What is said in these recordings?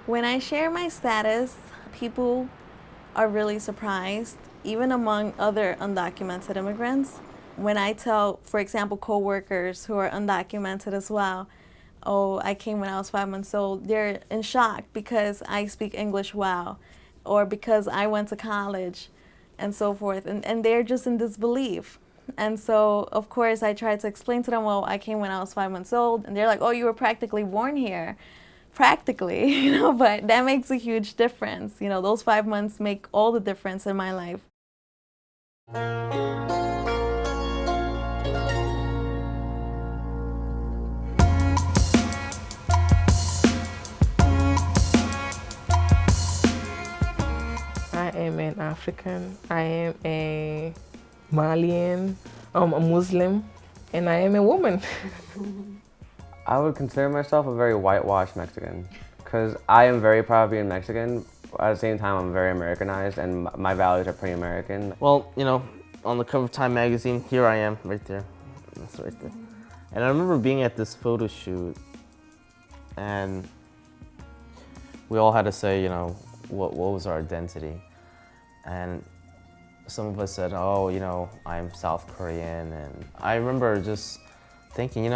When I share my status, people are really surprised, even among other undocumented immigrants. When I tell, for example, coworkers who are undocumented as well, oh, I came when I was 5 months old, they're in shock because I speak English well, or because I went to college, and so forth. And they're just in disbelief. And so, of course, I try to explain to them, well, I came when I was 5 months old. And they're like, oh, you were practically born here. Practically, but that makes a huge difference. Those 5 months make all the difference in my life. I am an African, I am a Malian, a Muslim, and I am a woman. I would consider myself a very whitewashed Mexican because I am very proud of being Mexican. At the same time, I'm very Americanized and my values are pretty American. Well, on the cover of Time magazine, here I am, right there. That's right there. And I remember being at this photo shoot and we all had to say, what was our identity. And some of us said, oh, I'm South Korean. And I remember just thinking,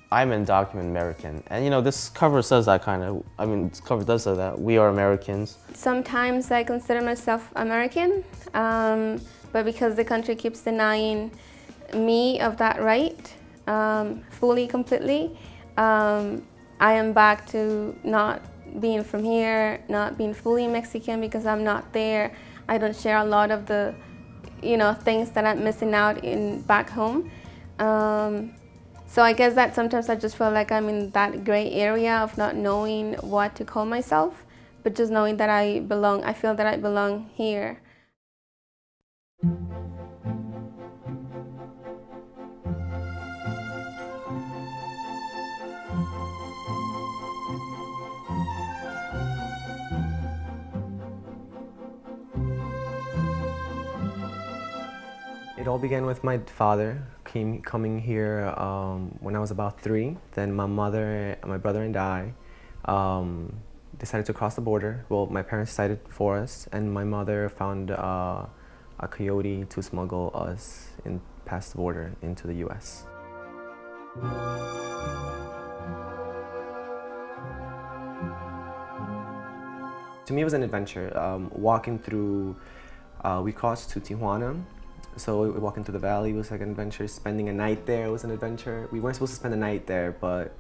I'm an undocumented American. And this cover says that this cover does say that. We are Americans. Sometimes I consider myself American, but because the country keeps denying me of that right, fully, completely, I am back to not being from here, not being fully Mexican because I'm not there. I don't share a lot of the, things that I'm missing out in back home. So I guess that sometimes I just feel like I'm in that gray area of not knowing what to call myself, but just knowing that I feel that I belong here. It all began with my father coming here when I was about 3. Then my mother, my brother, and I decided to cross the border. Well, my parents decided for us, and my mother found a coyote to smuggle us past the border into the U.S. To me, it was an adventure. Walking through, we crossed to Tijuana. So walking through the valley was like an adventure. Spending a night there was an adventure. We weren't supposed to spend the night there, but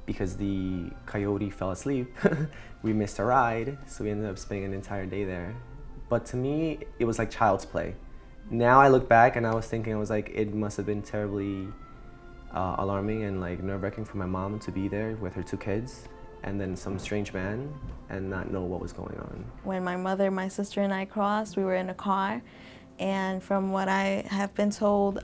because the coyote fell asleep, we missed a ride. So we ended up spending an entire day there. But to me, it was like child's play. Now I look back and I was like, it must have been terribly alarming and like nerve-wracking for my mom to be there with her 2 kids and then some strange man and not know what was going on. When my mother, my sister, and I crossed, we were in a car. And from what I have been told,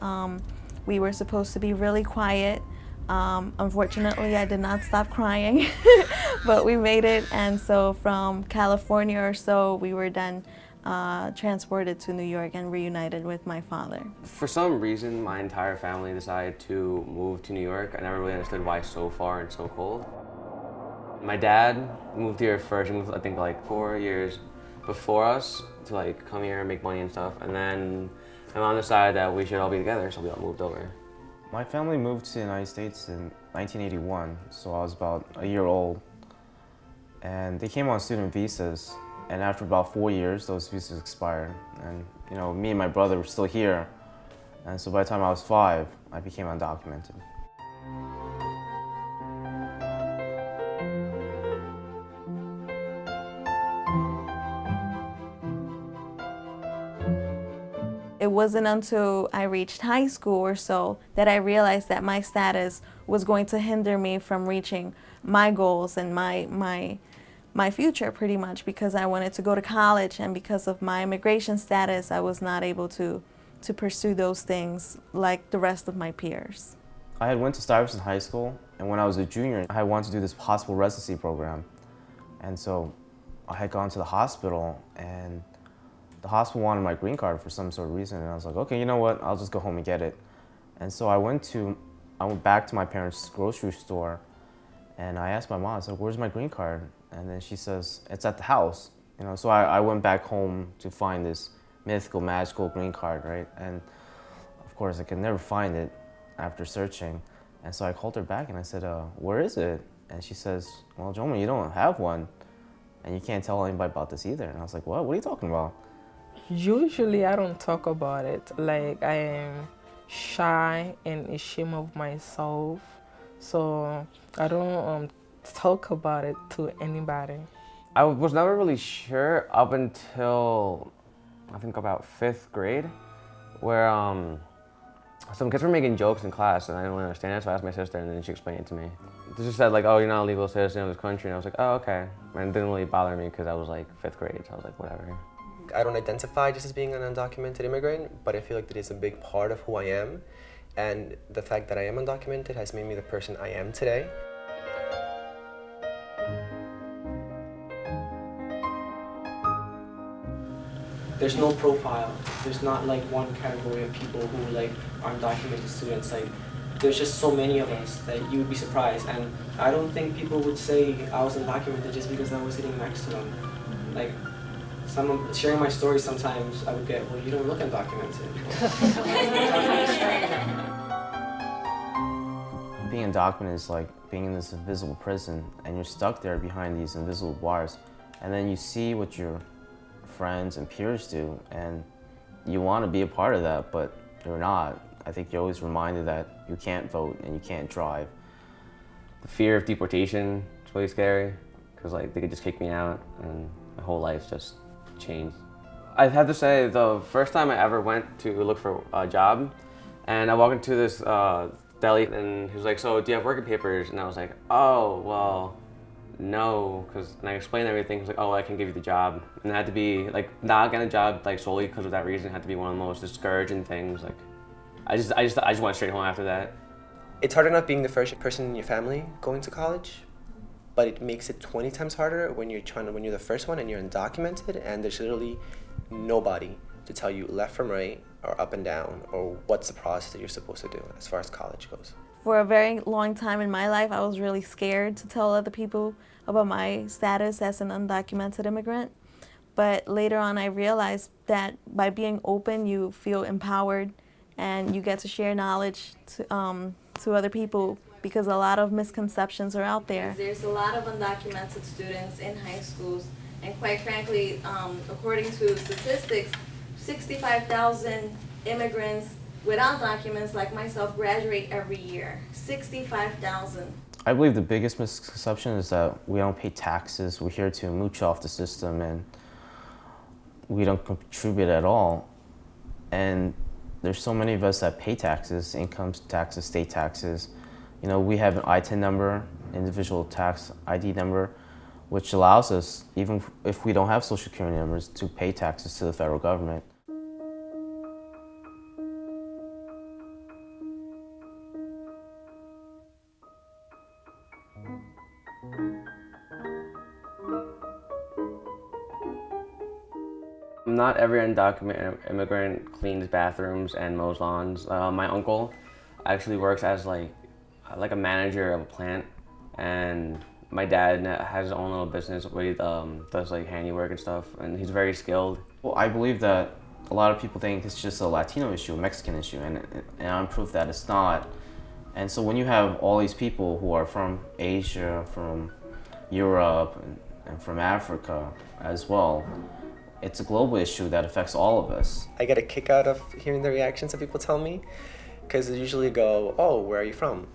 we were supposed to be really quiet. Unfortunately, I did not stop crying, but we made it. And so from California or so, we were then transported to New York and reunited with my father. For some reason, my entire family decided to move to New York. I never really understood why so far and so cold. My dad moved here first. He moved, I think, like 4 years before us to like come here and make money and stuff. And then my mom decided that we should all be together, so we all moved over. My family moved to the United States in 1981, so I was about a year old. And they came on student visas, and after about 4 years, those visas expired. And me and my brother were still here. And so by the time I was 5, I became undocumented. It wasn't until I reached high school or so that I realized that my status was going to hinder me from reaching my goals and my future, pretty much, because I wanted to go to college, and because of my immigration status, I was not able to pursue those things like the rest of my peers. I had went to Stuyvesant High School, and when I was a junior, I had wanted to do this hospital residency program. And so I had gone to the hospital, and the hospital wanted my green card for some sort of reason, and I was like, okay, you know what, I'll just go home and get it. And so I went back to my parents' grocery store, and I asked my mom, I said, where's my green card? And then she says, it's at the house. You know, so I went back home to find this mythical, magical green card, right? And of course, I could never find it after searching. And so I called her back and I said, where is it? And she says, well, Jong-Min, you don't have one. And you can't tell anybody about this either. And I was like, what? What are you talking about? Usually I don't talk about it. Like, I am shy and ashamed of myself. So I don't talk about it to anybody. I was never really sure up until I think about 5th grade, where some kids were making jokes in class and I didn't really understand it, so I asked my sister and then she explained it to me. They just said like, oh, you're not a legal citizen of this country, and I was like, oh, okay. And it didn't really bother me because I was like 5th grade, so I was like, whatever. I don't identify just as being an undocumented immigrant, but I feel like that is a big part of who I am. And the fact that I am undocumented has made me the person I am today. There's no profile. There's not like one category of people who like are undocumented students. Like there's just so many of us that you would be surprised. And I don't think people would say I was undocumented just because I was sitting next to them. Like someone sharing my story sometimes I would get, well, you don't look undocumented. Being undocumented is like being in this invisible prison and you're stuck there behind these invisible bars. And then you see what your friends and peers do and you want to be a part of that, but you're not. I think you're always reminded that you can't vote and you can't drive. The fear of deportation is really scary because like they could just kick me out and my whole life just changed. I have to say the first time I ever went to look for a job and I walked into this deli and he was like, so do you have working papers? And I was like, oh, well, no, because and I explained everything. He was like, oh, I can give you the job. And it had to be like not getting a job like solely because of that reason. It had to be one of the most discouraging things. Like I just went straight home after that. It's hard enough being the first person in your family going to college, but it makes it 20 times harder when you're the first one and you're undocumented and there's literally nobody to tell you left from right or up and down or what's the process that you're supposed to do as far as college goes. For a very long time in my life, I was really scared to tell other people about my status as an undocumented immigrant. But later on, I realized that by being open, you feel empowered and you get to share knowledge to other people because a lot of misconceptions are out there. There's a lot of undocumented students in high schools, and quite frankly, according to statistics, 65,000 immigrants without documents like myself graduate every year. 65,000. I believe the biggest misconception is that we don't pay taxes. We're here to mooch off the system and we don't contribute at all. And there's so many of us that pay taxes, income taxes, state taxes. You know, we have an ITIN number, individual tax ID number, which allows us, even if we don't have social security numbers, to pay taxes to the federal government. Not every undocumented immigrant cleans bathrooms and mows lawns. My uncle actually works as like a manager of a plant, and my dad has his own little business where he does like handiwork and stuff, and he's very skilled. Well, I believe that a lot of people think it's just a Latino issue, a Mexican issue, and I'm proof that it's not. And so when you have all these people who are from Asia, from Europe, and from Africa as well, it's a global issue that affects all of us. I get a kick out of hearing the reactions that people tell me, because they usually go, oh, where are you from?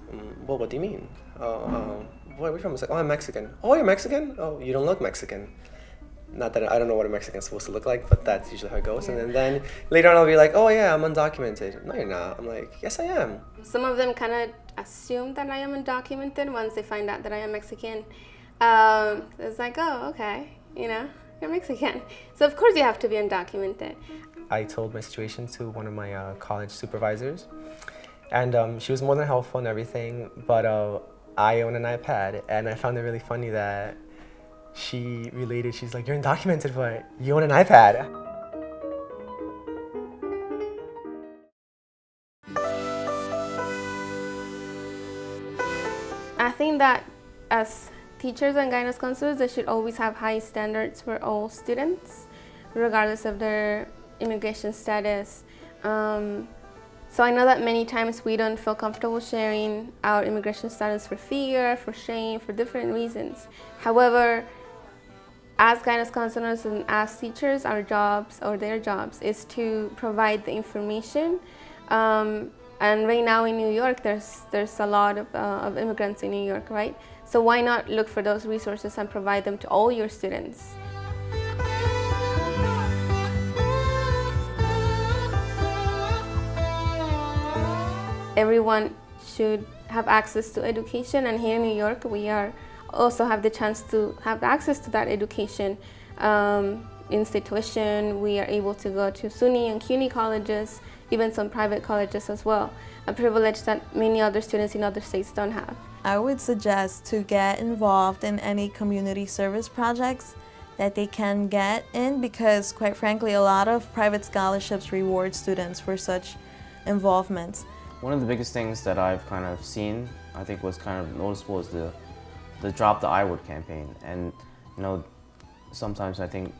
Well, what do you mean? Where are we from? It's like, oh, I'm Mexican. Oh, you're Mexican? Oh, you don't look Mexican. Not that I don't know what a Mexican is supposed to look like, but that's usually how it goes. Yeah. And then later on I'll be like, oh yeah, I'm undocumented. No, you're not. I'm like, yes, I am. Some of them kind of assume that I am undocumented once they find out that I am Mexican. It's like, oh, okay, you know, you're Mexican. So of course you have to be undocumented. I told my situation to one of my college supervisors, and she was more than helpful and everything, but I own an iPad, and I found it really funny that she related, she's like, you're undocumented, but you own an iPad. I think that as Teachers and guidance counselors, they should always have high standards for all students, regardless of their immigration status. So I know that many times we don't feel comfortable sharing our immigration status for fear, for shame, for different reasons. However, as guidance counselors and as teachers, our jobs or their jobs is to provide the information. And right now in New York, there's a lot of immigrants in New York, right? So why not look for those resources and provide them to all your students? Everyone should have access to education, and here in New York, we also have the chance to have access to that education. Institution, we are able to go to SUNY and CUNY colleges, even some private colleges as well, a privilege that many other students in other states don't have. I would suggest to get involved in any community service projects that they can get in, because quite frankly, a lot of private scholarships reward students for such involvement. One of the biggest things that I've kind of seen, I think was kind of noticeable, is the Drop the I Word campaign. And sometimes I think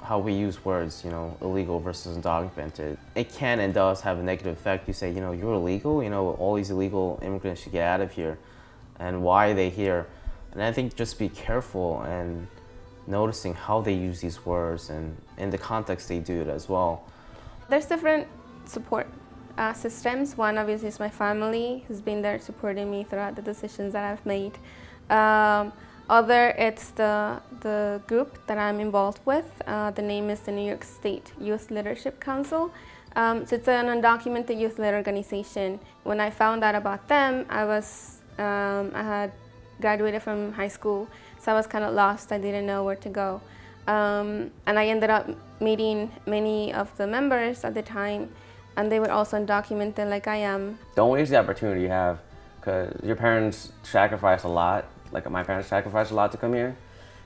how we use words, illegal versus undocumented, it can and does have a negative effect. You say, you're illegal, all these illegal immigrants should get out of here. And why are they here? And I think just be careful and noticing how they use these words and in the context they do it as well. There's different support systems. One obviously is my family, who's been there supporting me throughout the decisions that I've made. Other, it's the group that I'm involved with. The name is the New York State Youth Leadership Council. So it's an undocumented youth-led organization. When I found out about them, I had graduated from high school, so I was kind of lost. I didn't know where to go. And I ended up meeting many of the members at the time, and they were also undocumented like I am. Don't waste the opportunity you have, because your parents sacrificed a lot. Like my parents sacrificed a lot to come here.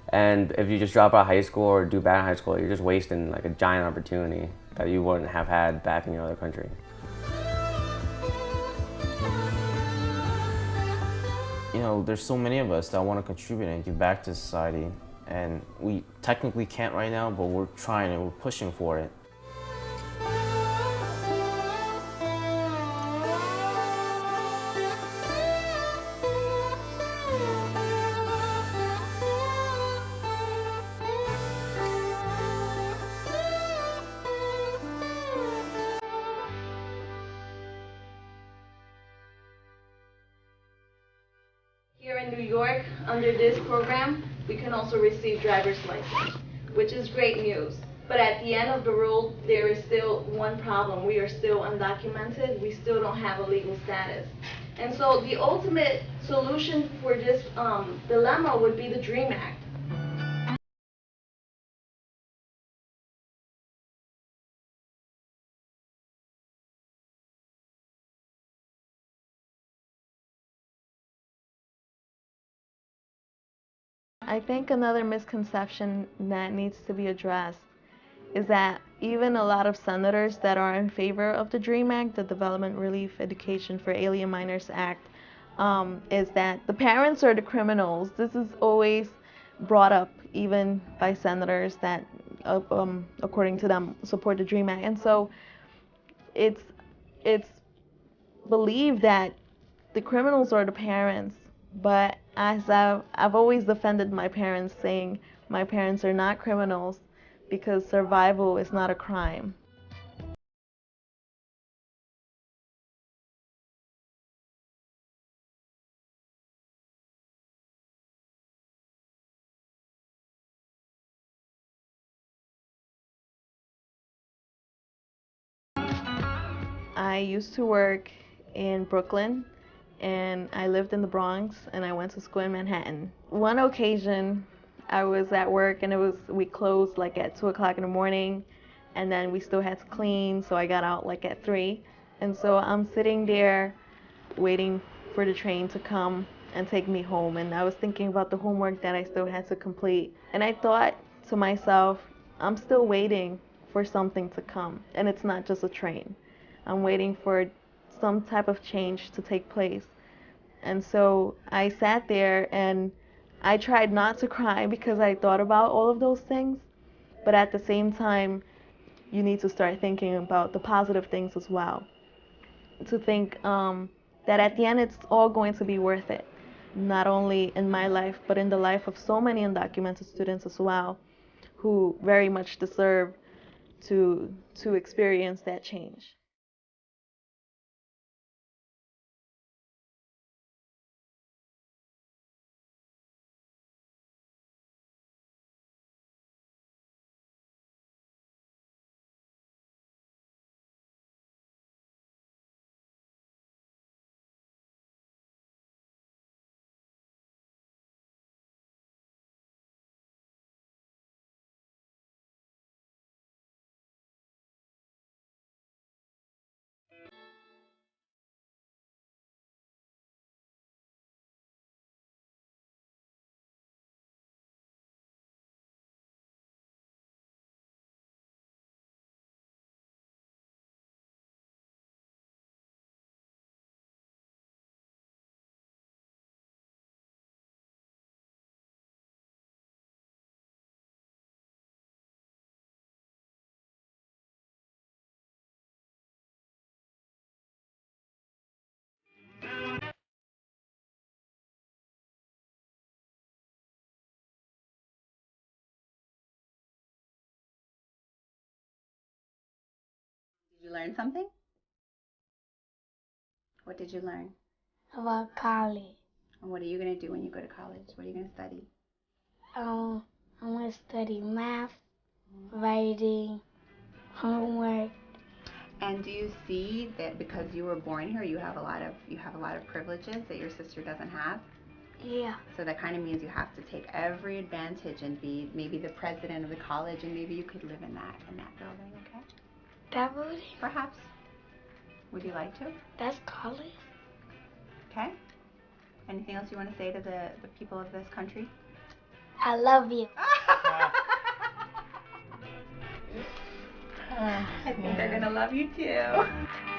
And if you just drop out of high school or do bad in high school, you're just wasting like a giant opportunity that you wouldn't have had back in your other country. There's so many of us that want to contribute and give back to society. And we technically can't right now, but we're trying and we're pushing for it. Here in New York, under this program, we can also receive driver's license, which is great news. But at the end of the road, there is still one problem. We are still undocumented. We still don't have a legal status. And so the ultimate solution for this dilemma would be the DREAM Act. I think another misconception that needs to be addressed is that even a lot of senators that are in favor of the DREAM Act, the Development Relief Education for Alien Minors Act, is that the parents are the criminals. This is always brought up even by senators that, according to them, support the DREAM Act. And so it's believed that the criminals are the parents. But as I've always defended my parents, saying my parents are not criminals because survival is not a crime. I used to work in Brooklyn, and I lived in the Bronx, and I went to school in Manhattan. One occasion, I was at work, and we closed like at 2 o'clock in the morning, and then we still had to clean, so I got out like at 3. And so I'm sitting there waiting for the train to come and take me home, and I was thinking about the homework that I still had to complete. And I thought to myself, I'm still waiting for something to come, and it's not just a train. I'm waiting for some type of change to take place. And so I sat there and I tried not to cry because I thought about all of those things, but at the same time, you need to start thinking about the positive things as well. To think that at the end it's all going to be worth it, not only in my life, but in the life of so many undocumented students as well, who very much deserve to experience that change. Did you learn something? What did you learn? About college. And what are you going to do when you go to college? What are you going to study? I'm going to study math, writing, homework. And do you see that because you were born here, you have a lot of privileges that your sister doesn't have? Yeah. So that kind of means you have to take every advantage and be maybe the president of the college, and maybe you could live in that building, okay? That building? Perhaps. Would you like to? That's college. Okay. Anything else you want to say to the people of this country? I love you. I think they're gonna love you too.